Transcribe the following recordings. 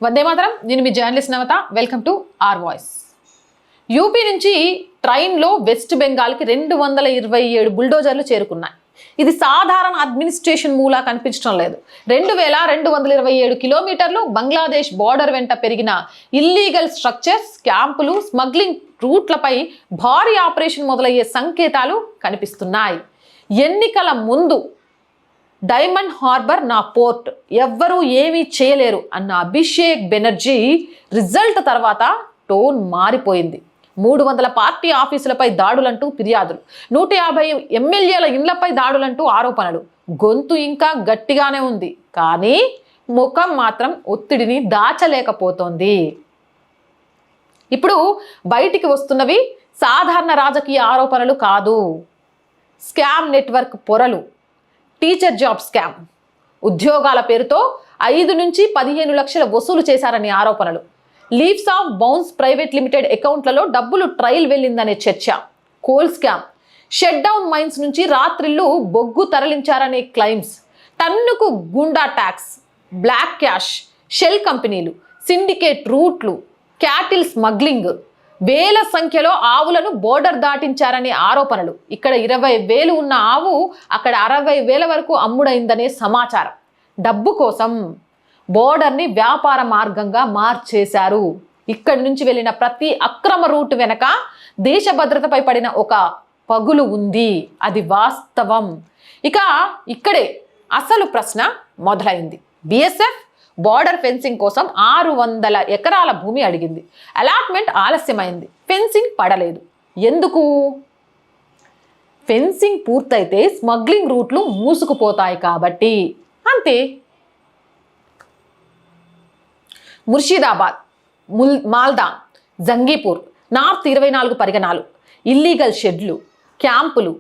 వందే మాతరం. నేను మీ journalist Navata. Welcome to R voice. UP నుంచి ట్రైన్లో వెస్ట్ బెంగాల్కి 227 బుల్డోజర్లు చేరుకున్నాయి. ఇది సాధారణ అడ్మినిస్ట్రేషన్ మూలా కనిపించడం లేదు. 2227 కిలోమీటర్లు బంగ్లాదేశ్ బార్డర్ వెంట పెరిగిన ఇల్లీగల్ స్ట్రక్చర్స్, క్యాంపులు, స్మగ్లింగ్ రూట్లపై భారీ ఆపరేషన్ మొదలయ్యే సంకేతాలు కనిపిస్తున్నాయి. ఎన్నికల ముందు డైమండ్ హార్బర్ నా పోర్ట్, ఎవ్వరూ ఏమీ చేయలేరు అన్న అభిషేక్ బెనర్జీ రిజల్ట్ తర్వాత టోన్ మారిపోయింది. 300 పార్టీ ఆఫీసులపై దాడులంటూ ఫిర్యాదులు, 150 ఎమ్మెల్యేల ఇండ్లపై దాడులంటూ ఆరోపణలు. గొంతు ఇంకా గట్టిగానే ఉంది, కానీ ముఖం మాత్రం ఒత్తిడిని దాచలేకపోతోంది. ఇప్పుడు బయటికి వస్తున్నవి సాధారణ రాజకీయ ఆరోపణలు కాదు. స్కామ్ నెట్వర్క్ పొరలు. టీచర్ జాబ్ స్కామ్, ఉద్యోగాల పేరుతో 5 నుంచి 15 లక్షల వసూలు చేశారని ఆరోపణలు. Leaves of bounce private limited అకౌంట్లలో డబ్బులు ట్రయల్ వెళ్ళిందనే చర్చ. Coal scam, shut down mines నుంచి రాత్రిళ్ళు బొగ్గు తరలించారనే క్లైమ్స్. టన్నుకు గుండా ట్యాక్స్, బ్లాక్ క్యాష్, షెల్ కంపెనీలు, సిండికేట్ రూట్లు, క్యాటిల్ స్మగ్లింగ్, వేల సంఖ్యలో ఆవులను బోర్డర్ దాటించారనే ఆరోపణలు. ఇక్కడ 20,000 ఉన్న ఆవు అక్కడ 60,000 వరకు అమ్ముడైందనే సమాచారం. డబ్బు కోసం బోర్డర్ని వ్యాపార మార్గంగా మార్చేశారు. ఇక్కడి నుంచి వెళ్ళిన ప్రతి అక్రమ రూట్ వెనక దేశ భద్రతపై పడిన ఒక పగులు ఉంది. అది వాస్తవం. ఇక ఇక్కడే అసలు ప్రశ్న మొదలైంది. బిఎస్ఎఫ్ బార్డర్ ఫెన్సింగ్ కోసం 600 ఎకరాల భూమి అడిగింది. అలాట్మెంట్ ఆలస్యమైంది. ఫెన్సింగ్ పడలేదు. ఎందుకు? ఫెన్సింగ్ పూర్తయితే స్మగ్లింగ్ రూట్లు మూసుకుపోతాయి కాబట్టి. అంతే. ముర్షిదాబాద్, మాల్దా, జంగీపూర్, నార్త్ 24 పరిగణాలు, ఇల్లీగల్ షెడ్లు, క్యాంపులు,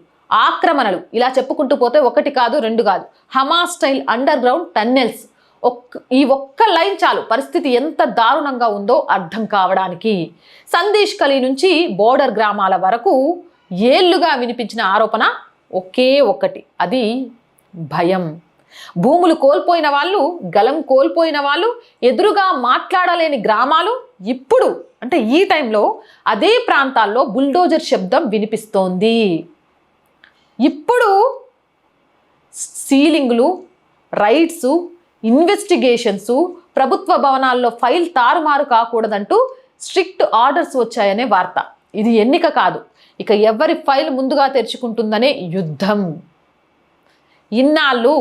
ఆక్రమణలు, ఇలా చెప్పుకుంటూ పోతే 1 కాదు 2 కాదు. Hamas style under ground tunnels. ఈ ఒక్క లైన్ చాలు పరిస్థితి ఎంత దారుణంగా ఉందో అర్థం కావడానికి. సందేశ్ కలి నుంచి బోర్డర్ గ్రామాల వరకు ఏళ్లుగా వినిపించిన ఆరోపణ ఒకే ఒక్కటి, అది భయం. భూములు కోల్పోయిన వాళ్ళు, గలం కోల్పోయిన వాళ్ళు, ఎదురుగా మాట్లాడలేని గ్రామాలు. ఇప్పుడు అంటే ఈ టైంలో అదే ప్రాంతాల్లో బుల్డోజర్ శబ్దం వినిపిస్తోంది. ఇప్పుడు సీలింగ్లు, రైడ్సు, ఇన్వెస్టిగేషన్స్, ప్రభుత్వ భవనాల్లో ఫైల్ తారుమారు కాకూడదంటూ స్ట్రిక్ట్ ఆర్డర్స్ వచ్చాయనే వార్త. ఇది ఎన్నిక కాదు, ఇక ఎవరి ఫైల్ ముందుగా తెరుచుకుంటుందనే యుద్ధం. ఇన్నాళ్ళు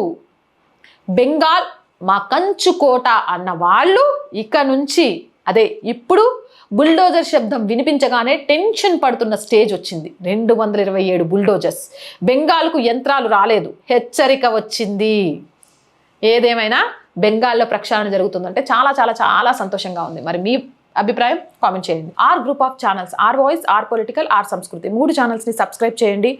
బెంగాల్ మా కంచుకోట అన్న వాళ్ళు ఇక నుంచి ఇప్పుడు బుల్డోజర్ శబ్దం వినిపించగానే టెన్షన్ పడుతున్న స్టేజ్ వచ్చింది. 227 బుల్డోజర్స్. బెంగాల్కు యంత్రాలు రాలేదు, హెచ్చరిక వచ్చింది. ఏదేమైనా బెంగాల్లో ప్రక్షాళన జరుగుతుందంటే చాలా చాలా చాలా సంతోషంగా ఉంది. మరి మీ అభిప్రాయం కామెంట్ చేయండి. R group of channels, R voice, R political, R Samskriti, 3 ఛానల్స్ని subscribe చేయండి.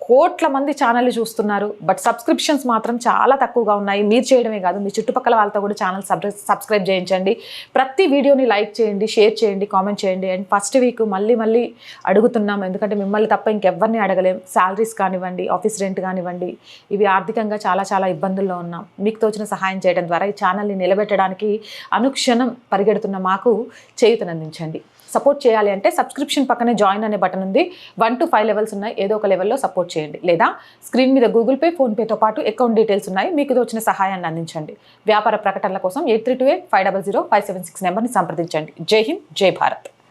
కోట్ల మంది ఛానల్ని చూస్తున్నారు, బట్ సబ్స్క్రిప్షన్స్ మాత్రం చాలా తక్కువగా ఉన్నాయి. మీరు చేయడమే కాదు, మీ చుట్టుపక్కల వాళ్ళతో కూడా ఛానల్ సబ్స్క్రైబ్ చేయించండి. ప్రతి వీడియోని లైక్ చేయండి, షేర్ చేయండి, కామెంట్ చేయండి. అండ్ ఫస్ట్ వీక్ మళ్ళీ అడుగుతున్నాం, ఎందుకంటే మిమ్మల్ని తప్ప ఇంకెవ్వరిని అడగలేం. శాలరీస్ కానివ్వండి, ఆఫీస్ రెంట్ కానివ్వండి, ఇవి ఆర్థికంగా చాలా చాలా ఇబ్బందుల్లో ఉన్నాం. మీకు తోచిన సహాయం చేయడం ద్వారా ఈ ఛానల్ని నిలబెట్టడానికి అనుక్షణం పరిగెడుతున్న మాకు చేయూతనందించండి. సపోర్ట్ చేయాలి అంటే సబ్స్క్రిప్షన్ పక్కనే జాయిన్ అనే బటన్ ఉంది. 1 to 5 లెవెల్స్ ఉన్నాయి. ఏదో ఒక లెవెల్లో సపోర్ట్ చేయండి. లేదా స్క్రీన్ మీద గూగుల్ పే, ఫోన్పేతో పాటు అకౌంట్ డీటెయిల్స్ ఉన్నాయి. మీకు వచ్చిన సహాయాన్ని అందించండి. వ్యాపార ప్రకటనల కోసం 8328500576 నెంబర్ని సంప్రదించండి. జై హింద్, జై భారత్.